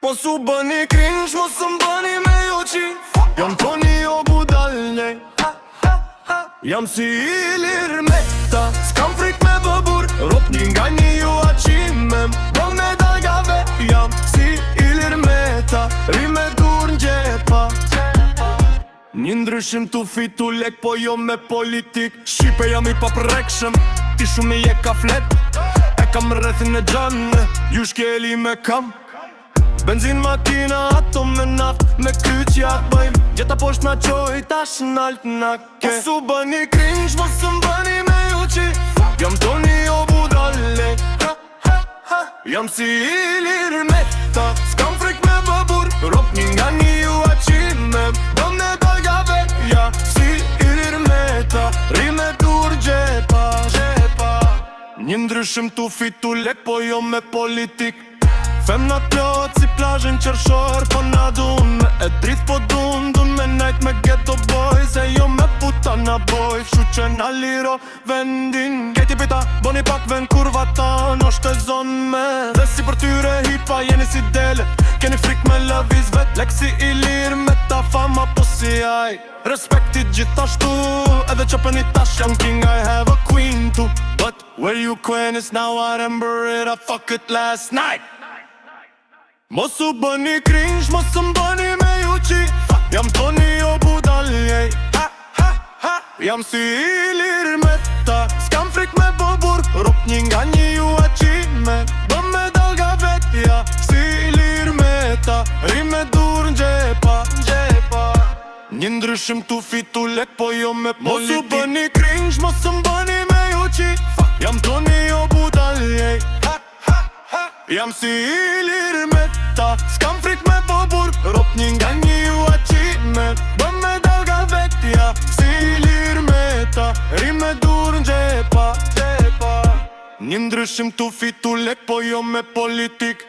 Mos u bëni cringe, mos u bëni me juqi. Jam Toni o budalnej. Jam si Ilir Meta, s'kam frik me bëbur. Rop një nga një ju aqimem, bëm me dalgave. Jam si Ilir Meta, rime dur n'gjepa. Një ndryshim tu fitu lek, po jo me politik. Shqipe jam I paprekshëm, ti shumë je ka flet. E kam rrethin e gjanë, ju shkeli me kam. Benzin makina, ato me naft, me kyqja bëjmë. Gjeta posht na qoj, tash nalt na ke. Mos u bëni cringe, mos u bëni me juqi. Jam Toni o budalnej. Jam si Ilir Meta, s'kam frik me bëbur. Rop një nga një ju aqimem, bëm me dalgave. Ja, si Ilir Meta, rime dur gjepa. Një ndryshim tu fitu lek, po jo me politik. Femna plot si plazhin qershor, po na dun me e drith, po dun me najt me ghetto boys. E jo me putana boy, fshu që na liro vendin. Keti pita, boni pak ven kurva ta no shtezon me. Dhe si për tyre hipa jeni si dele, keni frik me lëviz vet. Lek si Ilir Meta, fama po si aj. Respektit gjithashtu, edhe që për një tash jam king, I have a queen too. But where you queen is now, I remember it, I fuck it last night. Mos u bëni cringe, mos u bëni me juqi. Jam Toni o budalnej. Jam si Ilir Meta, s'kam frik me bëbur. Rop një nga një ju aqime, bëm me dalga vetja. Si Ilir Meta, rime dur n'gjepa. Një ndryshim tu fitu lek, po jo me politik. Mos u bëni cringe, mos u bëni me juqi. Jam Toni o budalnej. Jam si Ilir Meta, s'kam frik me bëbur. Rop një nga një ju aqime, bëm me dalga vetja. Si Ilir Meta, rime dur n'gjepa. Një ndryshim tu fitu lek, po jo me politik.